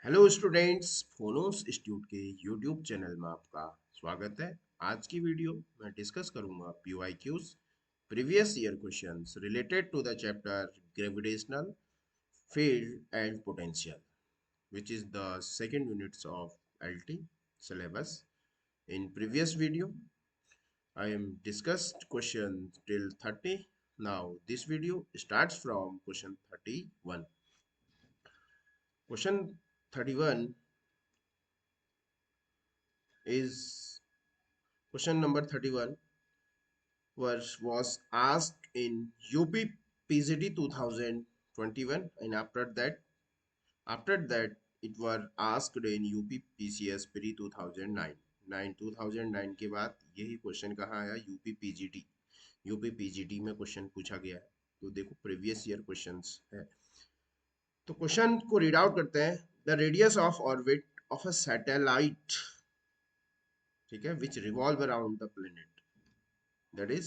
Hello students, फोनोस institute के YouTube channel में आपका स्वागत है। आज की वीडियो में डिस्कस करूंगा PYQs previous year questions related to the chapter gravitational field and potential which is the second units of LT syllabus. In previous video I am discussed question till 30. Now this video starts from question 31. Question 31 is question number 31 was asked in UP PGT 2021, and after that it was asked in UP PCS pre 2009। 2009 के बाद यही question कहाँ आया? UP PGT में question पूछा गया है। तो देखो प्रीवियस ईयर क्वेश्चंस है। तो क्वेश्चन को रीड आउट करते हैं। The radius of orbit of a satellite, ठीक है, विच revolve around the planet, that is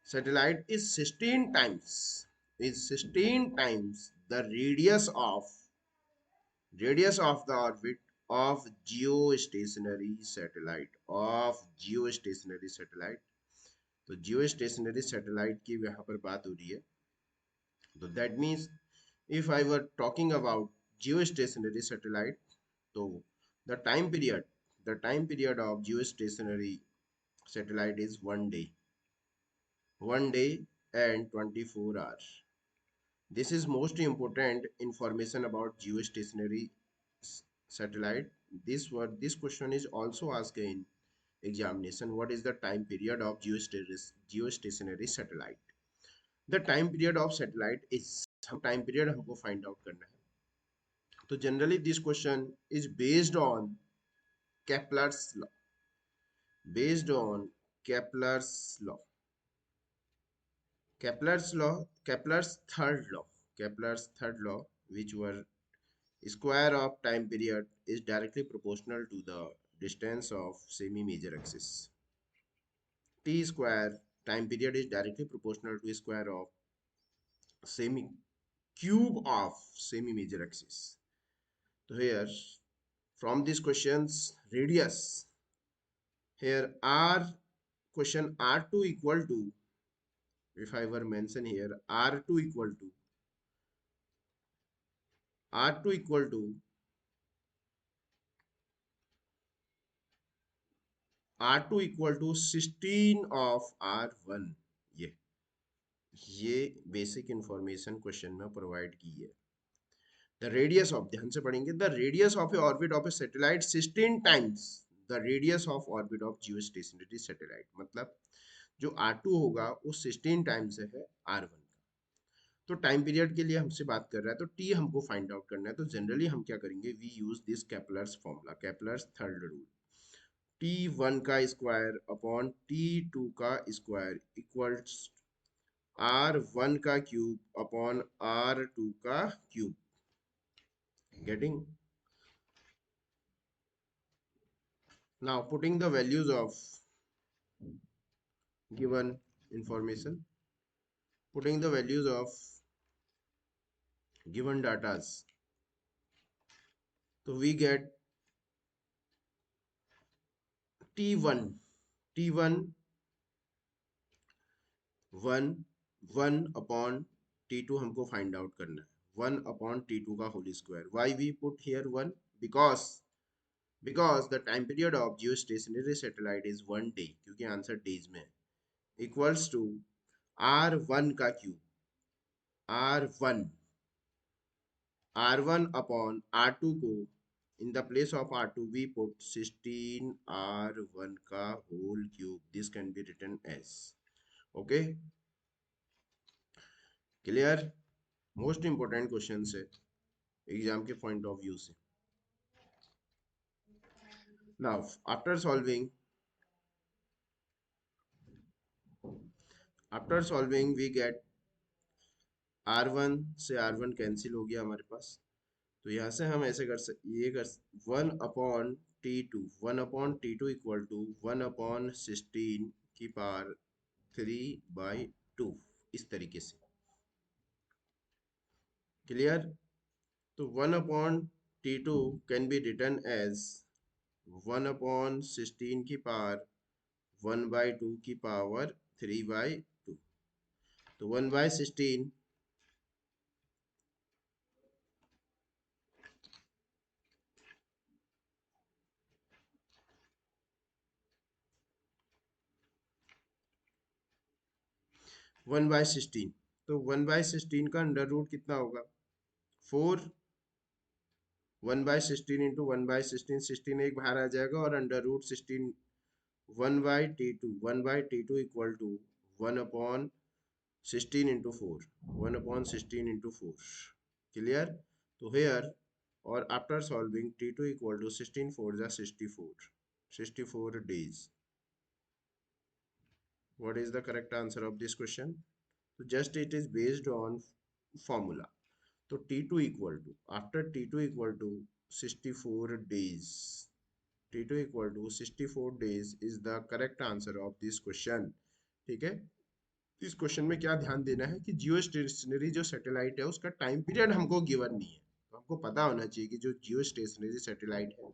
satellite is 16 times the radius of the orbit of geostationary satellite। तो geostationary satellite की यहाँ पर बात हो रही है। तो that means if I were talking about geostationary satellite, तो the time period of geostationary satellite is 1 day and 24 hours. This is most important information about geostationary satellite. This question is also asked in examination. What is the time period of geostationary satellite? The time period of satellite is, हम time period हमको find out करना है। तो generally this question is based on Kepler's law. Based on Kepler's law. Kepler's third law, which were square of time period is directly proportional to the distance of semi-major axis. T square time period is directly proportional to square of semi cube of semi-major axis. So here from these questions radius, here r question r2 equal to, if I were mention here r2 equal to r2 equal to R2 equal to 16 of R1। ये basic information question में provide की है। The radius of, ध्यान से पढ़ेंगे, the radius of A orbit of A satellite 16 times the radius of orbit of geostationary satellite. मतलब जो R2 होगा वो 16 टाइम्स है R1 का। तो टाइम पीरियड के लिए हमसे बात कर रहा है, तो टी हमको फाइंड आउट करना है। तो जनरली हम क्या करेंगे, we use this Kepler's formula, Kepler's third rule. T1 का स्क्वायर अपॉन T2 का स्क्वायर इक्वल्स R1 का क्यूब अपॉन R2 का cube. Getting? Now putting the values of given information, putting the values of given datas, तो we get T1 T1 1 upon T2 हमको find out करना है। 1 upon T2 का whole square. Why we put here 1? Because the time period of geostationary satellite is 1 day, क्योंकि answer days में, equals to R1 का cube, R1 upon R2 को in the place of R2 we put 16 R1 का whole cube. This can be written as, okay, clear? Most important question है exam के point of view से। Now after solving we get R1 से R1 cancel हो गया हमारे पास। तो यहाँ से हम ऐसे कर सकते, ये कर 1/T2 इक्वल टू 1/16 की पावर 3/2, इस तरीके से। क्लियर? तो 1/T2 can be return as 1/16 की पावर 1/2 की पावर 3/2। तो 1/16 1/16, तो 1/16 का अंडर रूट कितना होगा 4। 1/16 इंटू 1/16, 16 एक बाहर आ जाएगा और under root 16 1/T2, 1/T2 equal to 1/16 into 4, 1/16 into 4। Clear. तो हेयर और after solving T2 equal to 16 4 जा 64, 64 days। What is the correct answer of this question? So just it is based on formula. तो T2 equal to after T2 equal to 64 days, T2 equal to 64 days is the correct answer of this question. ठीक है। इस question में क्या ध्यान देना है कि जियो स्टेशनरी जो सैटेलाइट है उसका टाइम पीरियड हमको गिवन नहीं है, तो हमको पता होना चाहिए कि जो जियो स्टेशनरी सैटेलाइट है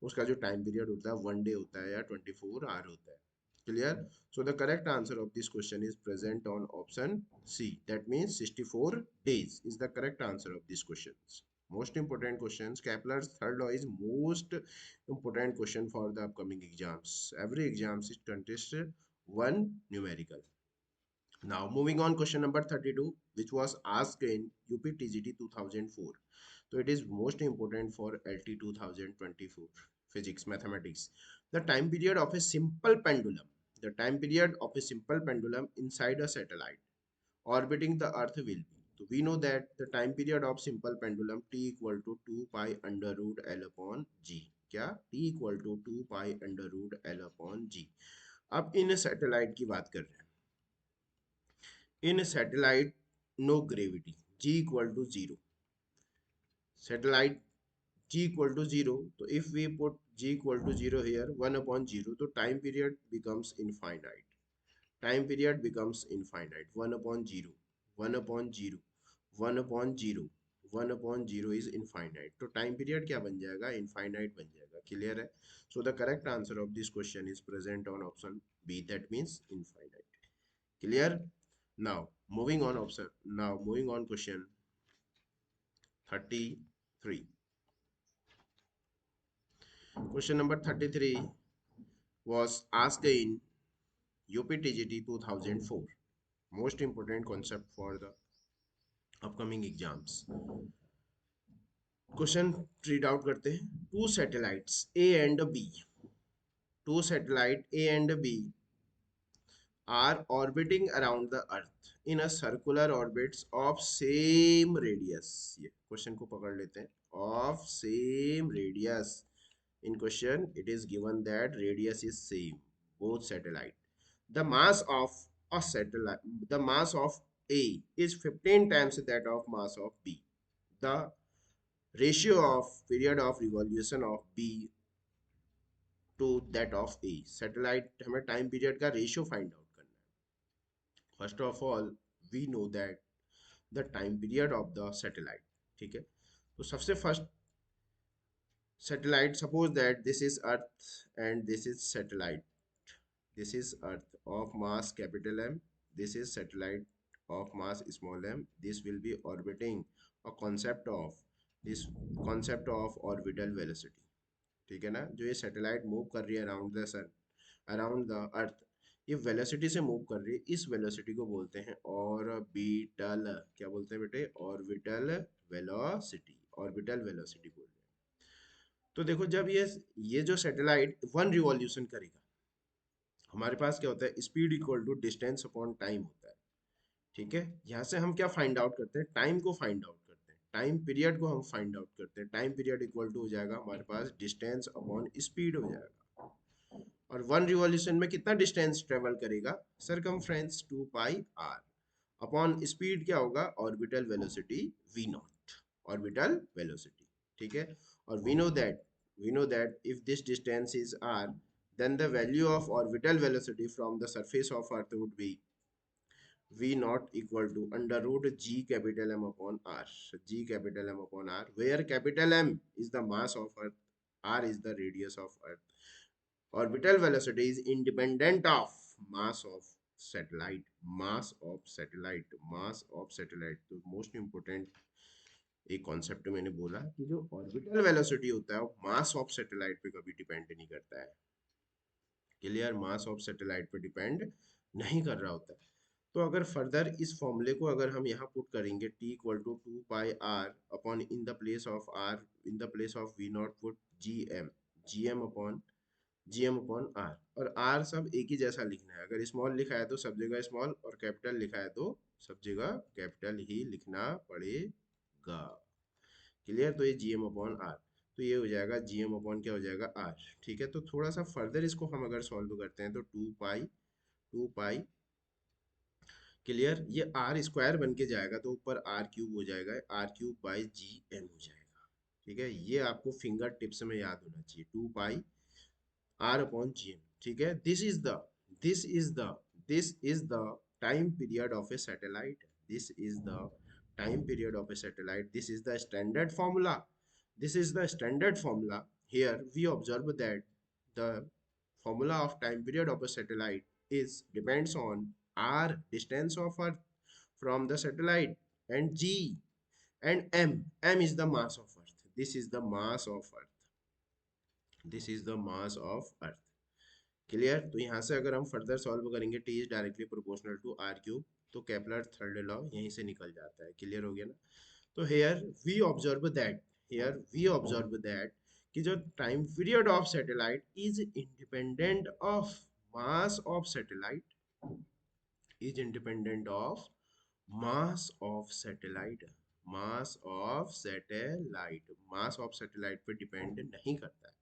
उसका जो टाइम पीरियड होता है 1 डे होता है या 24 आवर होता है। Clear? So the correct answer of this question is present on option C. That means 64 days is the correct answer of these questions. Most important questions. Kepler's third law is most important question for the upcoming exams. Every exams is contest one numerical. Now moving on question number 32, which was asked in UPTGT 2004. So it is most important for LT 2024 physics mathematics. The time period of a simple pendulum. The time period of a simple pendulum inside a satellite orbiting the earth will be. So we know that the time period of simple pendulum T equal to 2 pi under root L upon G. क्या T equal to 2 pi under root L upon G. अब इन satellite की बात कर रहे हैं। In satellite, no gravity. G equal to 0. Satellite G equal to 0. So if we put G equal to 0 here, 1/0, so time period becomes infinite. Time period becomes infinite. 1/0, 1/0, 1/0, 1/0 is infinite. तो time period क्या बन जाएगा? Infinite बन जाएगा. Clear है? So the correct answer of this question is present on option B. That means infinite. Clear? Now moving on option. Now moving on question 33. Question number 33 was asked in UPTGT 2004. Most important concept for the upcoming exams. Question read out करते हैं. Two satellites A and B. Two satellite A and B are orbiting around the earth in a circular orbits of same radius. ये question को पकड़ लेते हैं. Of same radius. In question it is given that radius is same both satellite. The mass of a satellite, the mass of A is 15 times that of mass of B. The ratio of period of revolution of B to that of A. Satellite हमें time period का ratio find out करना है. First of all, we know that the time period of the satellite. ठीक है. तो सबसे first satellite, suppose that this is Earth and this is satellite. This is Earth of mass capital M. This is satellite of mass small m. This will be orbiting a concept of this concept of orbital velocity. ठीक है ना. जो ये satellite move कर रही है around the sun, around the earth, ये velocity से मूव कर रही है. इस वेलोसिटी को बोलते हैं ऑर्बिटल. क्या बोलते हैं बेटे? Orbital velocity. ऑर्बिटल वेलोसिटी बोल रहे हैं. तो देखो जब ये जो सैटेलाइट 1 रिवॉल्यूशन करेगा, हमारे पास क्या होता है? Speed equal to distance upon time होता है. ठीक है. यहाँ से हम क्या फाइंड आउट करते हैं? टाइम को फाइंड आउट करते हैं. टाइम पीरियड को हम फाइंड आउट करते हैं. टाइम पीरियड इक्वल टू हो जाएगा हमारे पास डिस्टेंस अपॉन स्पीड हो जाएगा. और 1 रिवॉल्यूशन में कितना डिस्टेंस ट्रेवल करेगा? Circumference 2 pi r upon speed क्या होगा? Orbital velocity v naught. Orbital velocity. ठीक है. और we know that if this distance is r, then the value of orbital velocity from the surface of earth would be V naught equal to under root G capital M upon R. G capital M upon R, where capital M is the mass of Earth, R is the radius of Earth. Orbital velocity is independent of mass of satellite. Mass of satellite. Mass of satellite. तो most important एक concept मैंने बोला कि जो orbital velocity होता है वो मास of satellite पे कभी डिपेंड नहीं करता है। क्लियर, मास ऑफ सैटेलाइट पे डिपेंड नहीं कर रहा होता है। तो अगर फर्दर इस फॉर्मूले को अगर हम यहाँ पुट करेंगे t equal to 2 pi r upon in the place of r, in the place of v naught put G M upon r, और आर सब एक ही जैसा लिखना है। अगर स्मॉल लिखा है तो सब जगह स्मॉल, और कैपिटल लिखा है तो सब जगह कैपिटल ही लिखना पड़ेगा। क्लियर, तो ये जी एम अपॉन आर, तो ये हो जाएगा जी एम अपॉन क्या हो जाएगा आर। ठीक है, तो थोड़ा सा फर्दर इसको हम अगर सॉल्व करते हैं तो 2 पाई, क्लियर, ये आर स्क्वायर बन के जाएगा तो ऊपर आर क्यूब हो जाएगा, r cube by G M हो जाएगा। ठीक है, ये आपको फिंगर टिप्स में याद होना चाहिए, 2 pi r upon G M. ठीक है, this is the this is the time period of A satellite, this is the time period of A satellite, this is the standard formula, this is the standard formula. Here we observe that the formula of time period of a satellite is depends on r distance of earth from the satellite, and g and m is the mass of earth. This is the mass of earth, this is the mass of earth. Clear, तो यहाँ से अगर हम further solve करेंगे t is directly proportional to r cube, तो Kepler third law यहीं से निकल जाता है। क्लियर हो गया ना। तो हेयर वी ऑब्जर्व दैट कि जो time period of satellite is independent of mass of satellite, is independent of mass of satellite, mass of satellite, mass of satellite पे डिपेंड नहीं करता है,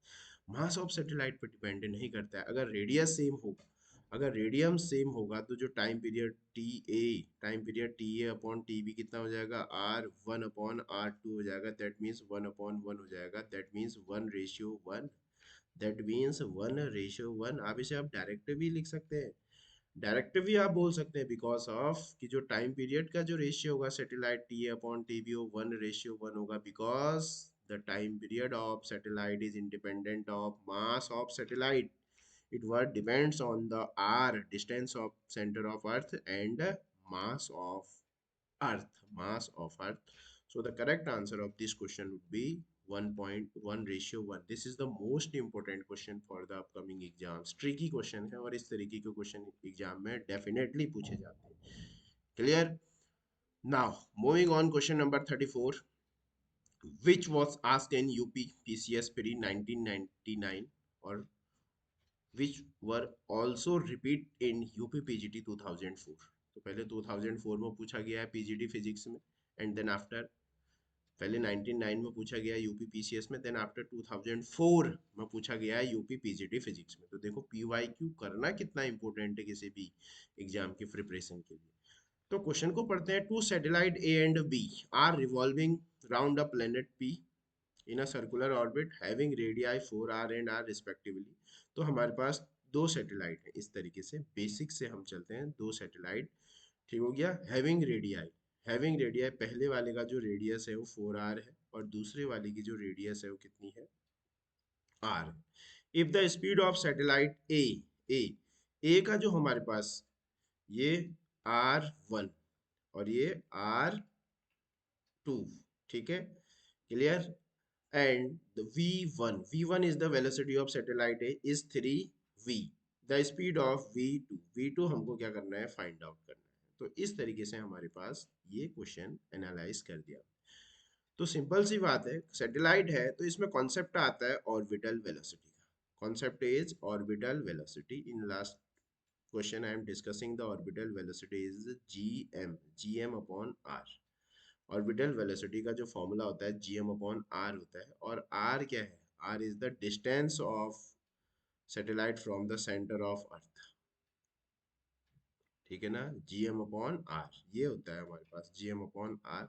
मास ऑफ सैटेलाइट पे डिपेंड नहीं करता है। अगर रेडियस सेम होगा, अगर रेडियम सेम होगा तो जो time period T A upon T B कितना हो जाएगा, R1 अपॉन R2 हो जाएगा, दैट मीन्स 1 अपॉन 1 हो जाएगा, दैट मीन्स 1:1, दैट मीन्स 1:1। आप इसे आप डायरेक्ट भी लिख सकते हैं, डायरेक्ट भी आप बोल सकते हैं, बिकॉज ऑफ कि जो टाइम पीरियड का जो रेशियो होगा satellite T upon T B, वो 1:1 होगा, because the time period of satellite is independent of mass of satellite, it what depends on the r distance of center of earth and mass of earth. So the correct answer of this question would be 1.1:1। this is the most important question for the upcoming exams, tricky question है और इस तरीके के question exam में definitely पूछे जाते हैं। Clear, now moving on, question number 34, which was asked in UP PCS pre 1999 or which were also repeat in UP PGT 2004। तो पहले 2004 में पूछा गया है पीजीटी फिजिक्स में, एंड देन आफ्टर पहले 1999 में पूछा गया है यूपी पीसीएस में, देन आफ्टर 2004 में पूछा गया है यूपी पीजीटी फिजिक्स में। तो देखो पीवाईक्यू करना कितना इंपॉर्टेंट है किसी भी एग्जाम की प्रिपरेशन के लिए। तो क्वेश्चन को पढ़ते हैं। Two satellite A and B are revolving round a planet P in a circular orbit having radii 4r and r respectively. तो हमारे पास दो सैटेलाइट है, इस तरीके से बेसिक से हम चलते हैं, दो सैटेलाइट, ठीक हो गया। हैविंग रेडियाई पहले वाले का जो रेडियस है वो 4r है, और दूसरे वाले की जो रेडियस है वो कितनी है, r। If the speed of satellite A A का जो हमारे पास ये r1 और ये r2, ठीक है, clear, and the v1 is the velocity of satellite A is 3v, the speed of v2 हमको क्या करना है, फाइंड आउट करना है। तो इस तरीके से हमारे पास ये क्वेश्चन एनालाइज कर दिया। तो सिंपल सी बात है, सैटेलाइट है तो इसमें कॉन्सेप्ट आता है ऑर्बिटल वेलोसिटी का, concept is orbital velocity. In last question I am discussing the orbital velocity is G M upon r. Orbital velocity का जो फॉर्मूला होता है जीएम अपॉन आर होता है, और आर क्या है, r is the distance of satellite from the centre of earth, ठीक है ना, जीएम अपॉन आर ये होता है हमारे पास, GM upon R.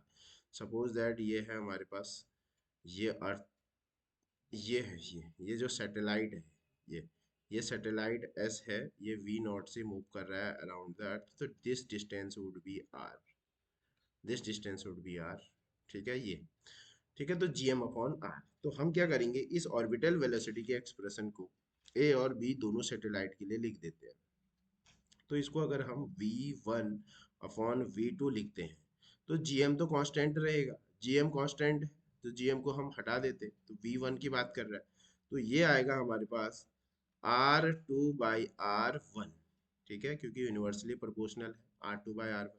Suppose that ये है हमारे पास, ये अर्थ, ये है, ये जो सैटेलाइट है, ये सैटेलाइट एस है, ये वी नॉट से मूव कर रहा है अराउंड द अर्थ, तो this distance would be r, this distance would be r. ठीक है ये, ठीक है, तो जीएम अपॉन आर। तो हम क्या करेंगे, इस ऑर्बिटल वेलोसिटी के एक्सप्रेशन को ए और बी दोनों सैटेलाइट के लिए लिख देते हैं। तो इसको अगर हम v1 अपॉन v2 लिखते हैं, तो gm तो कांस्टेंट रहेगा, gm कांस्टेंट है, तो gm को हम हटा देते हैं, तो v1 की बात कर रहा है, तो ये आएगा हमारे पास R2 बाई R1। ठीक है, क्योंकि यूनिवर्सली प्रोपोर्शनल है R2 बाई R1।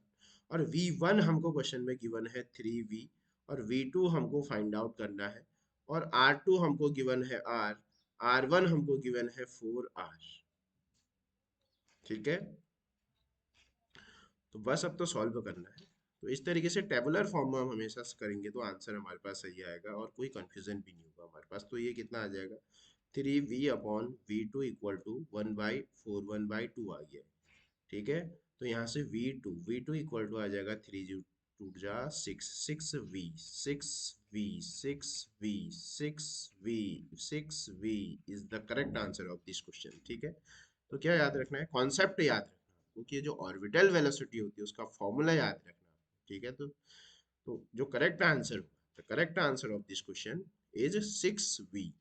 और v1 हमको क्वेश्चन में गिवन है 3v, और v2 हमको फाइंड आउट करना है, और R2 हमको गिवन है R, R1 हमको गिवन है 4R। ठीक है, तो बस अब तो सॉल्व करना है। तो इस तरीके से टेबुलर फॉर्म में हम हमेशा से करेंगे तो आंसर हमारे पास सही आएगा और कोई कंफ्यूजन भी नहीं होगा हमारे पास। तो ये कितना आ जाएगा, 3v upon v2 equal to 1/4 1/2 आ गया। ठीक है, तो यहाँ से v2 इक्वल टू आ जाएगा 3 जी टूट जा 6 6v is the correct answer of this question. ठीक है, तो क्या याद रखना है, कॉन्सेप्ट याद रखना है, क्योंकि जो ऑर्बिटल वेलोसिटी होती है उसका फॉर्मूला याद रखना है। ठीक है, तो जो करेक्ट आंसर होगा, the correct answer of this question is 6v,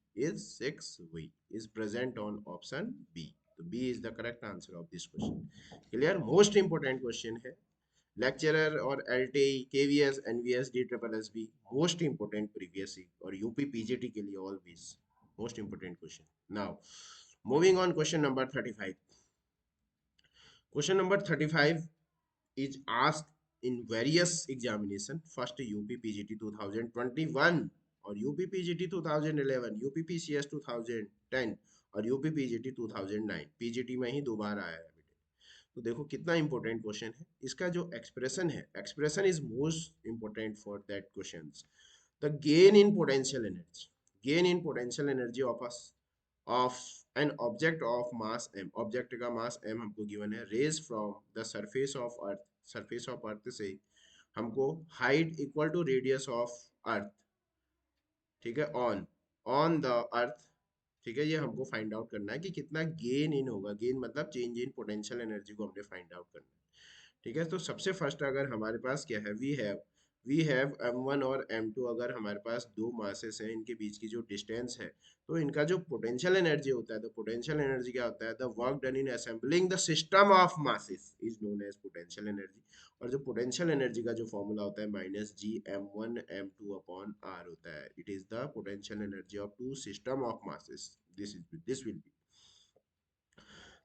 is present on option B। तो B is the correct answer of this question। Clear, most important question है, लेक्चरर और LTE KVS NVS D triple S B, most important previous और UP PGT के लिए always most important question. Now moving on, question number 35। क्वेश्चन number 35 is asked in various examination, first UP PGT 2021 और UP PGT 2011, UP PCS 2010 और UP PGT 2009। PGT में ही दोबारा आया है बेटे। तो देखो कितना इंपॉर्टेंट क्वेश्चन है, इसका जो एक्सप्रेशन है, expression is most important for that questions. The gain in potential energy, gain in potential energy of an object of mass m, object का मास m हमको गिवन है, raise from the surface of earth, surface of earth से हमको height equal to radius of earth. ठीक है, on the earth. ठीक है, ये हमको फाइंड आउट करना है कि कितना गेन इन होगा, गेन मतलब चेंज इन पोटेंशियल एनर्जी को हमने फाइंड आउट करना है। ठीक है, तो सबसे फर्स्ट अगर हमारे पास क्या है, वी हैव m1 और m2, अगर हमारे पास दो मासेस हैं, इनके बीच की जो डिस्टेंस है, तो इनका जो पोटेंशियल एनर्जी होता है, तो पोटेंशियल एनर्जी क्या होता है, the work done in assembling the system of masses is known as potential energy. और जो पोटेंशियल एनर्जी का जो फॉर्मूला होता है -G m1 m2 upon r होता है, it is the potential energy of two system of masses, this will be.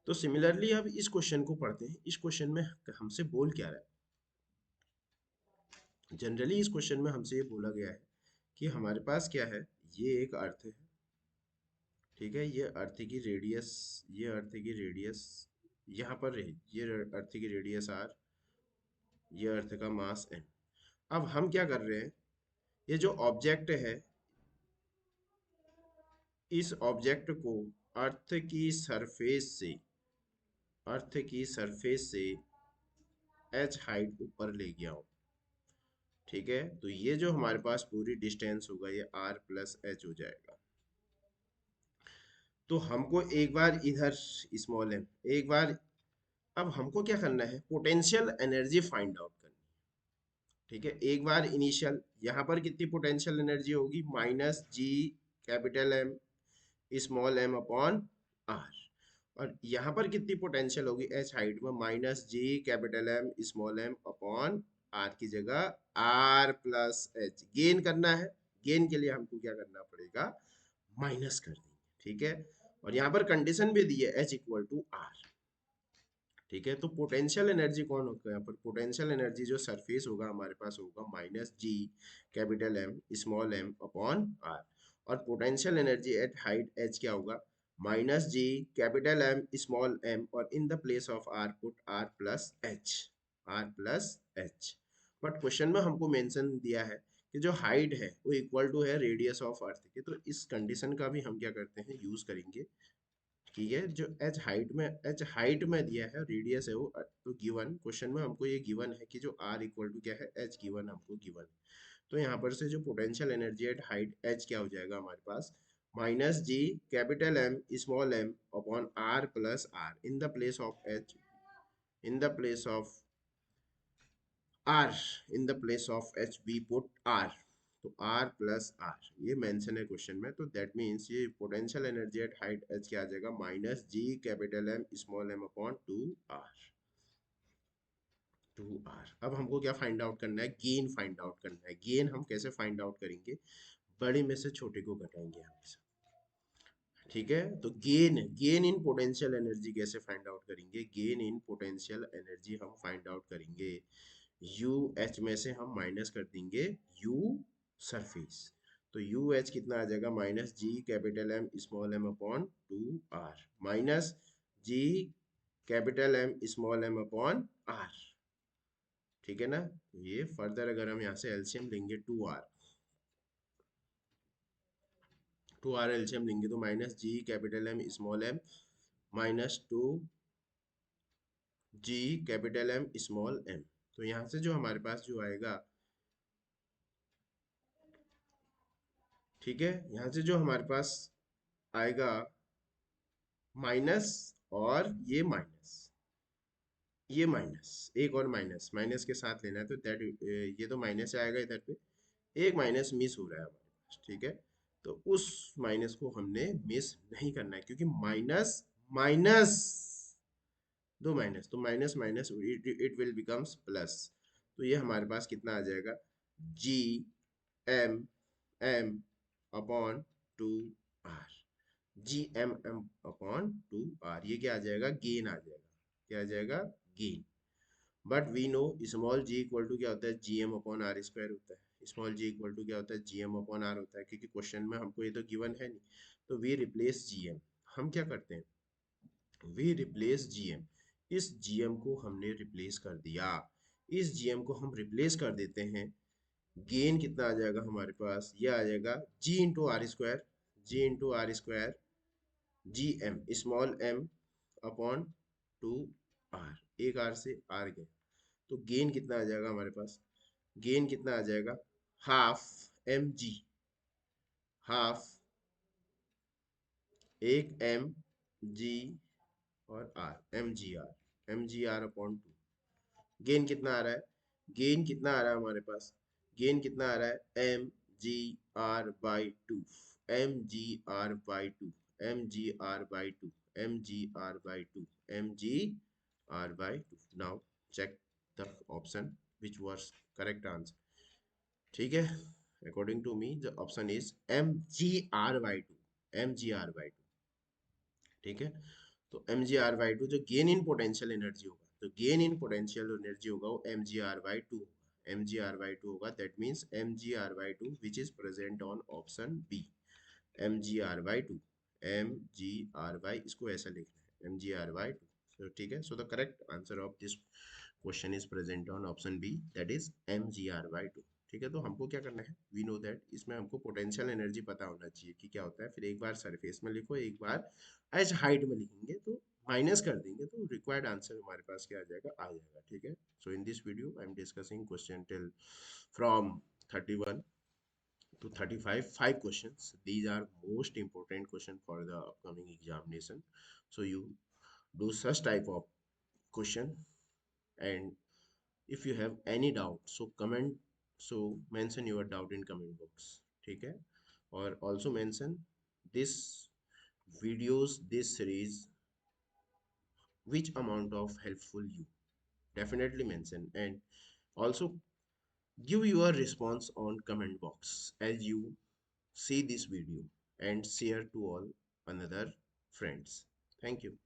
तो similarly अब इस क्वेश्चन को पढ़ते हैं, इस क्वेश्चन में हमसे बोल क्या रहा है। जनरली इस क्वेश्चन में हमसे ये बोला गया है कि हमारे पास क्या है, ये एक अर्थ है। ठीक है, ये अर्थ की रेडियस, ये अर्थ की रेडियस यहाँ पर रही, ये अर्थ की रेडियस r, ये अर्थ का मास m। अब हम क्या कर रहे हैं, ये जो ऑब्जेक्ट है, इस ऑब्जेक्ट को अर्थ की सरफेस से, अर्थ की सरफेस से h हाइट ऊपर ले गया हूं। ठीक है, तो ये जो हमारे पास पूरी डिस्टेंस होगा ये r प्लस एच हो जाएगा। तो हमको एक बार इधर स्मॉल m, एक बार, अब हमको क्या करना है, पोटेंशियल एनर्जी फाइंड आउट करनी है। ठीक है, एक बार इनिशियल, यहाँ पर कितनी पोटेंशियल एनर्जी होगी, -G capital M small m upon r। और यहाँ पर कितनी पोटेंशियल होगी h हाइट में, -G capital M small m upon r की जगह r प्लस h। गेन करना है, गेन के लिए हमको क्या करना पड़ेगा, माइनस कर देंगे। ठीक है, और यहाँ पर कंडीशन भी दी है h इक्वल टू r। ठीक है, तो पोटेंशियल एनर्जी कौन होगा, यहाँ पर पोटेंशियल एनर्जी जो सरफेस होगा हमारे पास होगा -G capital M small m upon r। और potential energy at height h क्या होगा, -G capital M small m, और इन the place of r put r plus h। But question में हमको मेंशन दिया है कि जो हाइट है वो इक्वल टू है रेडियस ऑफ अर्थ के, तो इस कंडीशन का भी हम क्या करते हैं, यूज करेंगे। ठीक है, जो एच हाइट में दिया है, रेडियस है वो, तो गिवन क्वेश्चन में हमको ये गिवन है कि जो आर इक्वल टू क्या है, एच गिवन हमको गिवन। तो यहाँ पर से जो potential energy at height H क्या हो जाएगा हमारे पास, minus g capital M small m upon r plus r. In the place of h, in the place of r, in the place of h we put r, तो r plus r ये mention है question में, तो that means ये potential energy at height h क्या आ जाएगा, minus G capital M small m upon two r. अब हमको क्या फाइंड आउट करना है, गेन फाइंड आउट करना है। गेन हम कैसे फाइंड आउट करेंगे, बड़े में से छोटे को घटाएंगे हमेशा, ठीक है। तो gain, gain in potential energy कैसे फाइंड आउट करेंगे, गेन इन पोटेंशियल एनर्जी हम फाइंड आउट करेंगे, यू एच में से हम माइनस कर देंगे यू सरफेस, तो यू एच कितना आ जाएगा, minus G capital M small M upon two r, minus G capital M small M upon r, ठीक है ना। तो ये फर्दर अगर हम यहाँ से एलसीएम लेंगे टू आर एलसीएम लेंगे तो minus G capital M small M minus two G capital M small M, तो यहाँ से जो हमारे पास जो आएगा, ठीक है, यहाँ से जो हमारे पास आएगा माइनस, और ये माइनस, एक और माइनस, माइनस के साथ लेना है तो दैट, ये तो माइनस आएगा इधर पे, एक माइनस मिस हो रहा है हमारे पास, ठीक है। तो उस माइनस को हमने मिस नहीं करना है, क्योंकि माइनस माइनस, दो माइनस, तो minus minus it will becomes plus, तो ये हमारे पास कितना आ जाएगा, G M M upon two r, G M M upon two r, ये क्या आ जाएगा, गेन आ जाएगा, क्या आ जाएगा, gain. But we know small G equal to क्या होता है, G M upon r square होता है, स्मॉल जी इक्वल टू क्या होता है, जी एम अपॉन आर होता है, क्योंकि क्वेश्चन में हमको ये तो गिवन है नहीं, तो वी रिप्लेस जी एम, हम क्या करते हैं, वी रिप्लेस जीएम, इस जीएम को हमने रिप्लेस कर दिया, इस जीएम को हम रिप्लेस कर देते हैं, गेन कितना आ जाएगा हमारे पास, ये आ जाएगा G into R square, G into R square, G M small M upon two R, एक आर से आर गए, तो गेन कितना आ जाएगा हमारे पास, गेन कितना आ जाएगा, हाफ एम जी, हाफ एक एम जी और आर, एम जी आर अपॉन टू, गेन कितना आ रहा है, गेन कितना आ रहा है हमारे पास, गेन कितना आ रहा है, M G are by two, M G are by two, M G are by two, M G are by two, M G are by two. Now check the option which was correct answer, ठीक है। According to me the option is M G are by two, M G are by two, ठीक है। तो m ji are by two जो gain in potential energy होगा, तो gain in potential energy होगा वो M ji are by two होगा, M ji are by two होगा, that means M ji are by two which is present on option B, M ji are by two, M G are by, इसको ऐसा लिखना है M G are by two, so ठीक है। So the correct answer of this question is present on option B, that is M G are by two, ठीक है। तो हमको क्या करना है, वी नो दैट, इसमें हमको पोटेंशियल एनर्जी पता होना चाहिए कि क्या होता है, फिर एक बार सरफेस में लिखो, एक बार एज हाइट में लिखेंगे, तो माइनस कर देंगे तो रिक्वायर्ड आंसर हमारे पास क्या आ जाएगा, ठीक है। So in this video I am discussing question till from 31 to 35, five questions, these are most important question for the upcoming examination, so you do such type of question, and if you have any doubt, so comment, so mention your doubt in comment box, ठीक है। और also mention this videos, this series, which amount of helpful you, definitely mention, and also give your response on comment box as you see this video, and share to all another friends. Thank you.